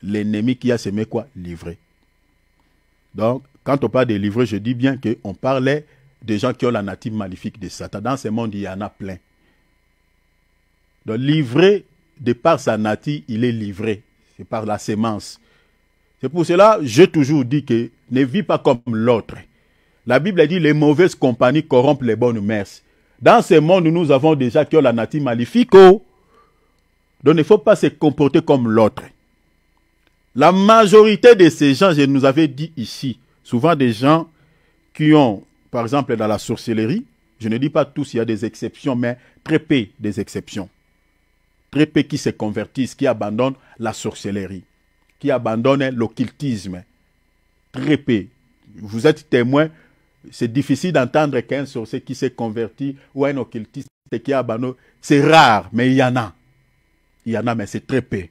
l'ennemi qui a semé quoi? L'ivraie. Donc, quand on parle de l'ivraie, je dis bien qu'on parlait des gens qui ont la nature maléfique de Satan. Dans ce monde, il y en a plein. Donc, l'ivraie, de par sa nature, il est livré. C'est par la sémence. C'est pour cela que j'ai toujours dit que ne vis pas comme l'autre. La Bible dit les mauvaises compagnies corrompent les bonnes mœurs. Dans ce monde, nous avons des gens qui ont la nature maléfique. Donc, il ne faut pas se comporter comme l'autre. La majorité de ces gens, je nous avais dit ici, souvent des gens qui ont, par exemple, dans la sorcellerie, je ne dis pas tous, il y a des exceptions, mais très peu des exceptions. Très peu qui se convertissent, qui abandonnent la sorcellerie, qui abandonnent l'occultisme. Très peu. Vous êtes témoin, c'est difficile d'entendre qu'un sorcier qui s'est converti ou un occultiste qui abandonne. C'est rare, mais il y en a. Il y en a, mais c'est très peu.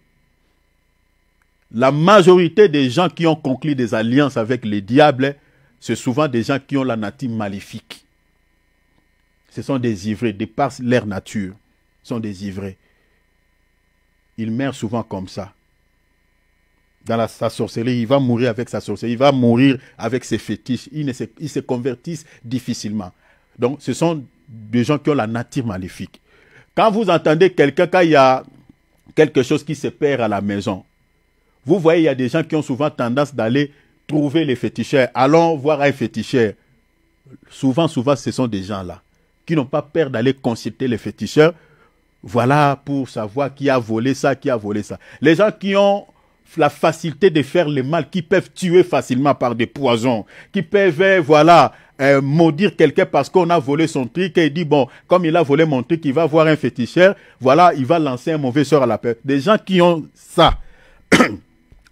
La majorité des gens qui ont conclu des alliances avec les diables, c'est souvent des gens qui ont la nature maléfique. Ce sont des ivrés, de par leur nature. Ce sont des ivrés. Ils meurent souvent comme ça. Dans sa sorcellerie, il va mourir avec sa sorcellerie, il va mourir avec ses fétiches. Ils se convertissent difficilement. Donc, ce sont des gens qui ont la nature maléfique. Quand vous entendez quelqu'un, quand il y a quelque chose qui se perd à la maison, vous voyez, il y a des gens qui ont souvent tendance d'aller trouver les féticheurs. Allons voir un féticheur. Souvent, ce sont des gens-là qui n'ont pas peur d'aller consulter les féticheurs. Voilà, pour savoir qui a volé ça, qui a volé ça. Les gens qui ont la facilité de faire le mal, qui peuvent tuer facilement par des poisons, qui peuvent, voilà, maudire quelqu'un parce qu'on a volé son truc et il dit, bon, comme il a volé mon truc, il va voir un féticheur, voilà, il va lancer un mauvais sort à la paix. Des gens qui ont ça,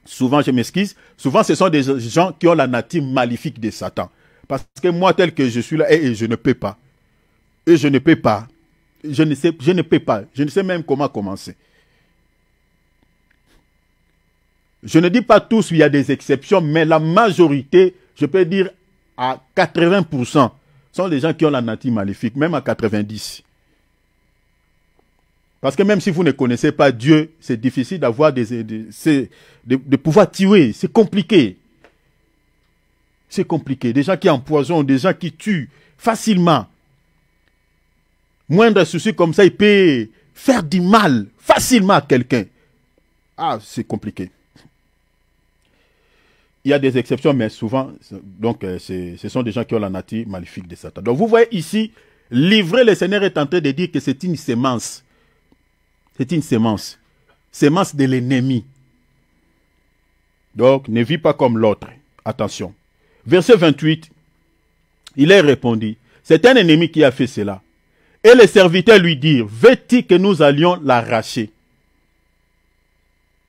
souvent, je m'excuse, souvent ce sont des gens qui ont la nature maléfique de Satan. Parce que moi, tel que je suis là, et je ne peux pas. Et je ne peux pas. Je ne peux pas. Je ne sais même comment commencer. Je ne dis pas tous, il y a des exceptions, mais la majorité, je peux dire à 80%, sont des gens qui ont la nature maléfique, même à 90%. Parce que même si vous ne connaissez pas Dieu, c'est difficile d'avoir de pouvoir tuer. C'est compliqué. C'est compliqué. Des gens qui empoisonnent, des gens qui tuent facilement. Moindre souci comme ça, il peut faire du mal facilement à quelqu'un. Ah, c'est compliqué. Il y a des exceptions, mais souvent, donc, ce sont des gens qui ont la nature maléfique de Satan. Donc, vous voyez ici, l'ivraie, le Seigneur est en train de dire que c'est une sémence. C'est une sémence. Sémence de l'ennemi. Donc, ne vis pas comme l'autre. Attention. Verset 28, il est répondu, c'est un ennemi qui a fait cela. Et les serviteurs lui dirent, veux-tu que nous allions l'arracher?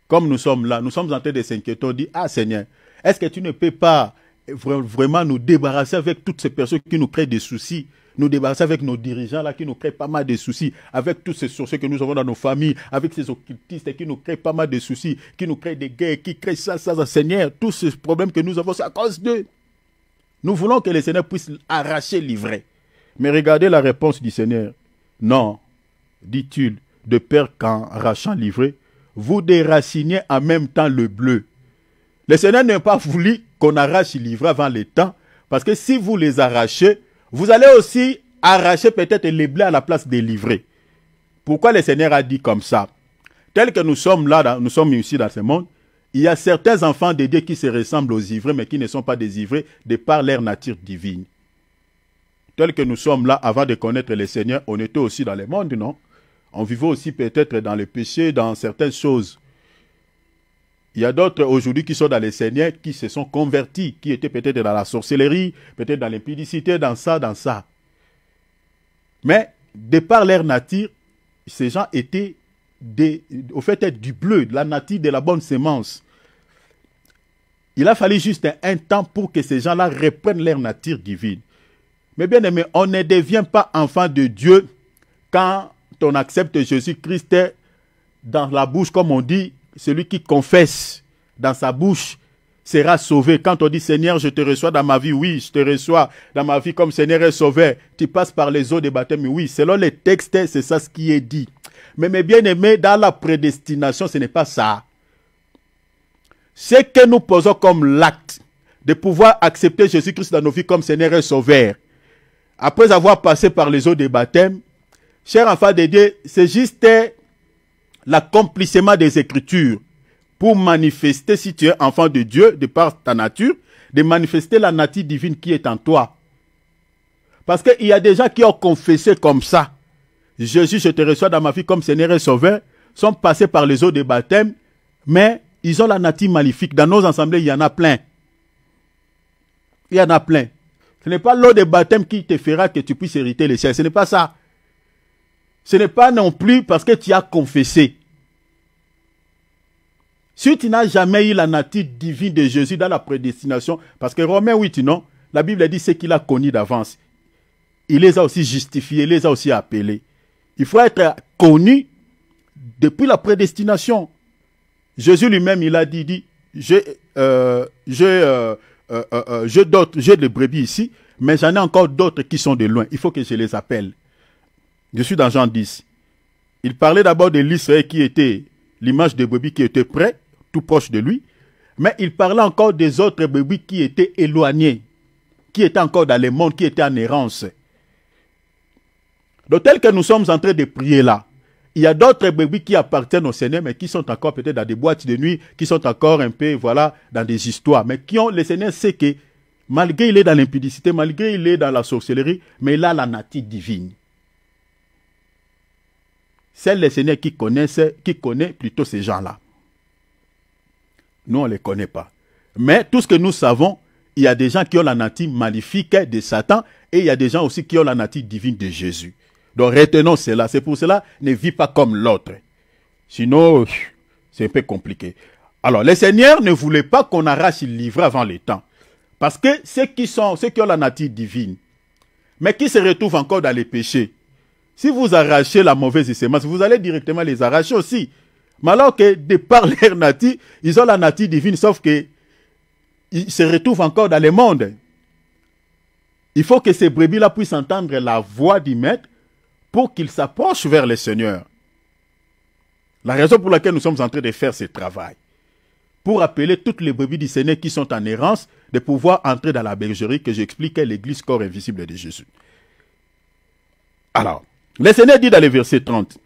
Comme nous sommes là, nous sommes en train de s'inquiéter, on dit, ah Seigneur, est-ce que tu ne peux pas vraiment nous débarrasser avec toutes ces personnes qui nous créent des soucis, nous débarrasser avec nos dirigeants là qui nous créent pas mal de soucis, avec tous ces sorciers que nous avons dans nos familles, avec ces occultistes qui nous créent pas mal de soucis, qui nous créent des guerres, qui créent ça, Seigneur, tous ces problèmes que nous avons, c'est à cause d'eux. Nous voulons que le Seigneur puisse arracher l'ivraie. Mais regardez la réponse du Seigneur. Non, dit-il, de peur qu'en arrachant l'ivraie, vous déraciniez en même temps le bleu. Le Seigneur n'a pas voulu qu'on arrache l'ivraie avant le temps, parce que si vous les arrachez, vous allez aussi arracher peut-être les blés à la place des livrées. Pourquoi le Seigneur a dit comme ça? Tel que nous sommes là, nous sommes ici dans ce monde, il y a certains enfants de Dieu qui se ressemblent aux ivraies, mais qui ne sont pas des ivraies de par leur nature divine. Tel que nous sommes là, avant de connaître le Seigneur, on était aussi dans le monde, non? On vivait aussi peut-être dans le péché, dans certaines choses. Il y a d'autres aujourd'hui qui sont dans le Seigneur, qui se sont convertis, qui étaient peut-être dans la sorcellerie, peut-être dans l'impudicité, dans ça, dans ça. Mais, de par leur nature, ces gens étaient au fait du bleu, de la nature de la bonne sémence. Il a fallu juste un temps pour que ces gens-là reprennent leur nature divine. Mais bien aimé, on ne devient pas enfant de Dieu quand on accepte Jésus-Christ dans la bouche, comme on dit, celui qui confesse dans sa bouche sera sauvé. Quand on dit Seigneur, je te reçois dans ma vie, oui, je te reçois dans ma vie comme Seigneur et Sauveur. Tu passes par les eaux de baptême, oui. Selon les textes, c'est ça ce qui est dit. Mais mes bien-aimés, dans la prédestination, ce n'est pas ça. Ce que nous posons comme l'acte de pouvoir accepter Jésus-Christ dans nos vies comme Seigneur et Sauveur, après avoir passé par les eaux de baptême, chers enfants de Dieu, c'est juste l'accomplissement des Écritures pour manifester, si tu es enfant de Dieu, de par ta nature, de manifester la nature divine qui est en toi. Parce qu'il y a des gens qui ont confessé comme ça. Jésus, je te reçois dans ma vie comme Seigneur et Sauveur, sont passés par les eaux de baptême, mais ils ont la nature maléfique. Dans nos assemblées, il y en a plein. Il y en a plein. Ce n'est pas l'eau de baptême qui te fera que tu puisses hériter les cieux. Ce n'est pas ça. Ce n'est pas non plus parce que tu as confessé. Si tu n'as jamais eu la nature divine de Jésus dans la prédestination, parce que Romains 8, non, la Bible dit ce qu'il a connu d'avance. Il les a aussi justifiés, il les a aussi appelés. Il faut être connu depuis la prédestination. Jésus lui-même, il a dit j'ai des brebis ici, mais j'en ai encore d'autres qui sont de loin. Il faut que je les appelle. Je suis dans Jean 10. Il parlait d'abord de l'Israël qui était l'image des brebis qui était près, tout proche de lui. Mais il parlait encore des autres brebis qui étaient éloignés, qui étaient encore dans le monde, qui étaient en errance. Donc tel que nous sommes en train de prier là, il y a d'autres brebis qui appartiennent au Seigneur, mais qui sont encore peut-être dans des boîtes de nuit, qui sont encore un peu, voilà, dans des histoires. Mais qui ont, le Seigneur sait que, malgré il est dans l'impudicité, malgré il est dans la sorcellerie, mais il a la nature divine. C'est le Seigneur qui connaît plutôt ces gens-là. Nous, on ne les connaît pas. Mais tout ce que nous savons, il y a des gens qui ont la nature maléfique de Satan, et il y a des gens aussi qui ont la nature divine de Jésus. Donc retenons cela. C'est pour cela, ne vis pas comme l'autre. Sinon, c'est un peu compliqué. Alors, le Seigneur ne voulait pas qu'on arrache le livret avant le temps. Parce que ceux qui ont la nature divine, mais qui se retrouvent encore dans les péchés, si vous arrachez la mauvaise sémence, vous allez directement les arracher aussi. Mais alors que, de par leur nature, ils ont la nature divine, sauf que ils se retrouvent encore dans le monde. Il faut que ces brebis-là puissent entendre la voix du Maître pour qu'ils s'approchent vers le Seigneur. La raison pour laquelle nous sommes en train de faire ce travail, pour appeler toutes les brebis du Seigneur qui sont en errance, de pouvoir entrer dans la bergerie que j'expliquais, l'église corps invisible de Jésus. Alors, le Seigneur dit dans le verset 30,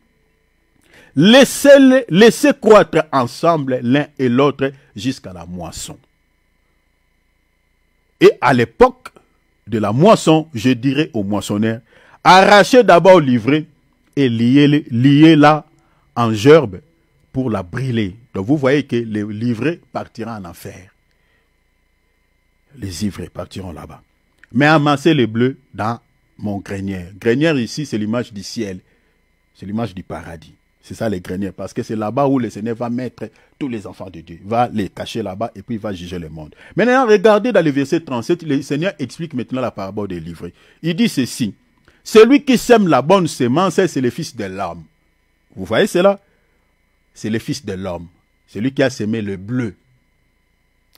« Laissez croître ensemble l'un et l'autre jusqu'à la moisson. » Et à l'époque de la moisson, je dirais aux moissonneurs, arrachez d'abord l'ivraie et liez-la en gerbe pour la brûler. Donc vous voyez que l'ivraie partira en enfer. Les ivraies partiront là-bas. Mais amassez les bleus dans mon grenier. Grenière ici, c'est l'image du ciel. C'est l'image du paradis. C'est ça les greniers. Parce que c'est là-bas où le Seigneur va mettre tous les enfants de Dieu. Il va les cacher là-bas et puis il va juger le monde. Maintenant, regardez dans le verset 37, le Seigneur explique maintenant la parabole des livrées. Il dit ceci. Celui qui sème la bonne semence, c'est le fils de l'homme. Vous voyez cela? C'est le fils de l'homme. Celui qui a semé le bleu.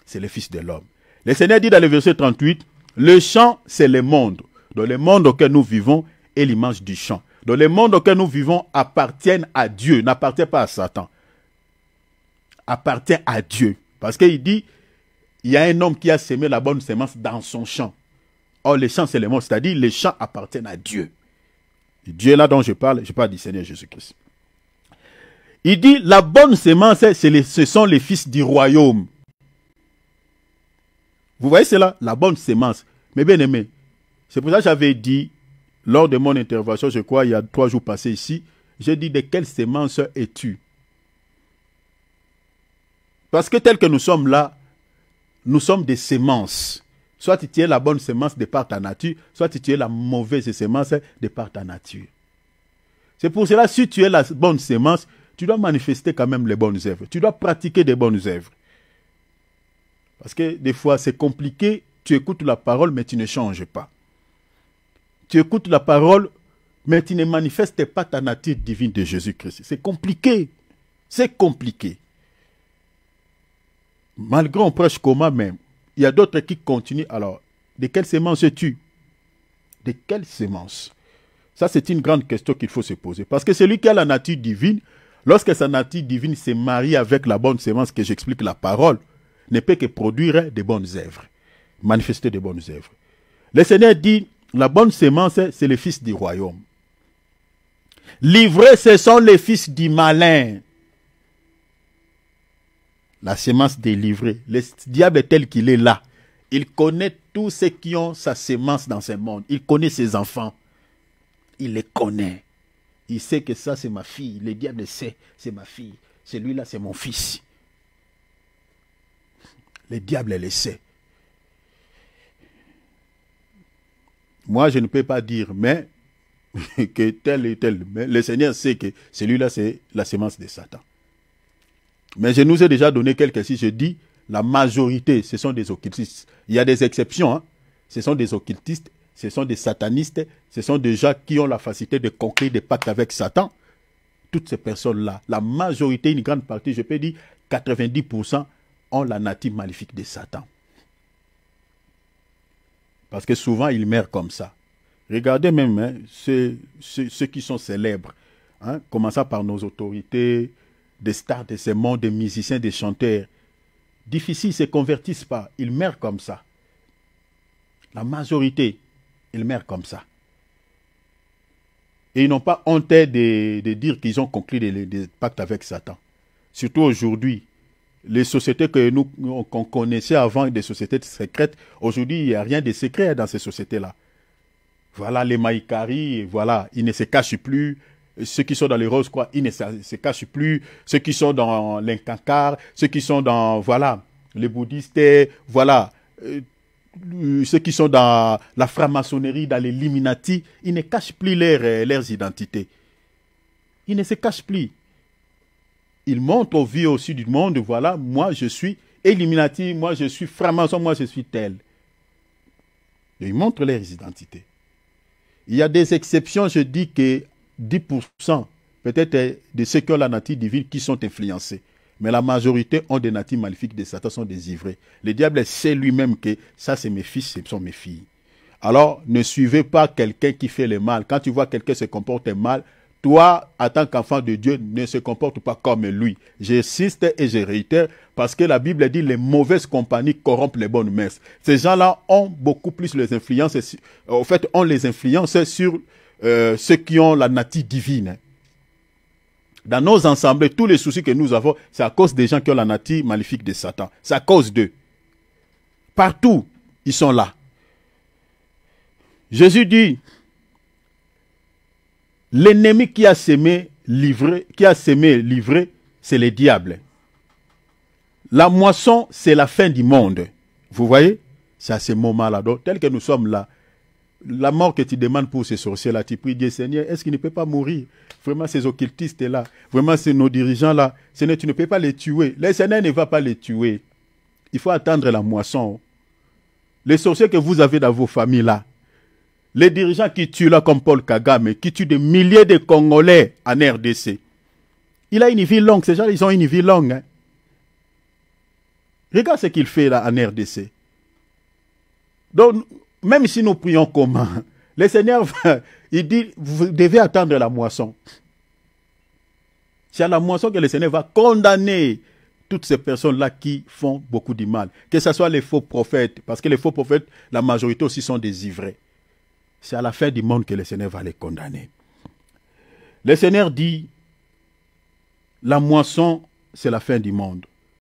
C'est le fils de l'homme. Le Seigneur dit dans le verset 38, le champ, c'est le monde. Dans le monde auquel nous vivons est l'image du champ. Dans le monde auquel nous vivons appartiennent à Dieu, n'appartient pas à Satan. Appartient à Dieu. Parce qu'il dit, il y a un homme qui a semé la bonne semence dans son champ. Or, le champ, c'est le monde, c'est-à-dire les champs appartiennent à Dieu. Dieu là dont je parle du Seigneur Jésus-Christ. Il dit, la bonne semence, ce sont les fils du royaume. Vous voyez cela? La bonne semence. Mais bien aimé, c'est pour ça que j'avais dit, lors de mon intervention, je crois, il y a 3 jours passés ici, j'ai dit de quelle semence es-tu? Parce que tel que nous sommes là, nous sommes des semences. Soit tu es la bonne semence de par ta nature, soit tu es la mauvaise semence de par ta nature. C'est pour cela, si tu es la bonne semence, tu dois manifester quand même les bonnes œuvres. Tu dois pratiquer des bonnes œuvres. Parce que des fois, c'est compliqué. Tu écoutes la parole, mais tu ne changes pas. Tu écoutes la parole, mais tu ne manifestes pas ta nature divine de Jésus-Christ. C'est compliqué. C'est compliqué. Malgré on prêche comment même, il y a d'autres qui continuent. Alors, de quelle semence es-tu? De quelle semence? Ça, c'est une grande question qu'il faut se poser. Parce que celui qui a la nature divine, lorsque sa nature divine se marie avec la bonne semence que j'explique la parole, ne peut que produire de bonnes œuvres, manifester de bonnes œuvres. Le Seigneur dit, la bonne semence, c'est le fils du royaume. L'ivreux, ce sont les fils du malin. La semence des livrés. Le diable est tel qu'il est là. Il connaît tous ceux qui ont sa semence dans ce monde. Il connaît ses enfants. Il les connaît. Il sait que ça, c'est ma fille. Le diable sait, c'est ma fille. Celui-là, c'est mon fils. Le diable le sait. Moi, je ne peux pas dire, mais que tel et tel. Mais le Seigneur sait que celui-là, c'est la semence de Satan. Mais je nous ai déjà donné quelques signes. Je dis, la majorité, ce sont des occultistes. Il y a des exceptions. Hein. Ce sont des occultistes, ce sont des satanistes, ce sont des gens qui ont la facilité de conclure des pactes avec Satan. Toutes ces personnes-là, la majorité, une grande partie, je peux dire 90%, ont la nature maléfique de Satan. Parce que souvent, ils meurent comme ça. Regardez même hein, ceux qui sont célèbres, hein, commençant par nos autorités, des stars de ce monde, des musiciens, des chanteurs. Difficiles, ils ne se convertissent pas. Ils meurent comme ça. La majorité, ils meurent comme ça. Et ils n'ont pas honte de dire qu'ils ont conclu des pactes avec Satan. Surtout aujourd'hui. Les sociétés qu'on connaissait avant, des sociétés secrètes, aujourd'hui, il n'y a rien de secret dans ces sociétés-là. Voilà, les Maïkari, voilà, ils ne se cachent plus. Ceux qui sont dans les roses, quoi, ils ne se cachent plus. Ceux qui sont dans l'Inkankar, ceux qui sont dans, voilà, les bouddhistes, voilà, ceux qui sont dans la franc-maçonnerie, dans les Illuminati, ils ne cachent plus leurs identités. Ils ne se cachent plus. Ils montrent aux vieux aussi du monde, voilà, moi je suis Illuminati, moi je suis franc-maçon, moi je suis tel. Et ils montrent leurs identités. Il y a des exceptions, je dis que 10% peut-être de ceux qui ont la nature divine qui sont influencés. Mais la majorité ont des natures maléfiques de Satan, sont des ivrés. Le diable sait lui-même que ça c'est mes fils, ce sont mes filles. Alors ne suivez pas quelqu'un qui fait le mal. Quand tu vois quelqu'un se comporter mal, toi, en tant qu'enfant de Dieu, ne se comporte pas comme lui. J'insiste et je réitère, parce que la Bible dit les mauvaises compagnies corrompent les bonnes mœurs. Ces gens-là ont beaucoup plus les influences, en fait, ont les influences sur ceux qui ont la nature divine. Dans nos ensembles, tous les soucis que nous avons, c'est à cause des gens qui ont la nature maléfique de Satan. C'est à cause d'eux. Partout, ils sont là. Jésus dit, l'ennemi qui a semé livré, c'est le diable. La moisson, c'est la fin du monde. Vous voyez? C'est à ce moment-là. Donc, tel que nous sommes là, la mort que tu demandes pour ces sorciers-là, tu pries Dieu, Seigneur, est-ce qu'il ne peut pas mourir? Vraiment, ces occultistes-là, vraiment, c'est nos dirigeants-là, Seigneur, tu ne peux pas les tuer. Le Seigneur ne va pas les tuer. Il faut attendre la moisson. Les sorciers que vous avez dans vos familles-là, les dirigeants qui tuent là comme Paul Kagame, qui tuent des milliers de Congolais en RDC, il a une vie longue. Ces gens, ils ont une vie longue. Hein. Regarde ce qu'il fait là en RDC. Donc, même si nous prions comment, le Seigneur, il dit, vous devez attendre la moisson. C'est à la moisson que le Seigneur va condamner toutes ces personnes-là qui font beaucoup de mal. Que ce soit les faux prophètes, parce que les faux prophètes, la majorité aussi sont des ivrés. C'est à la fin du monde que le Seigneur va les condamner. Le Seigneur dit, la moisson, c'est la fin du monde.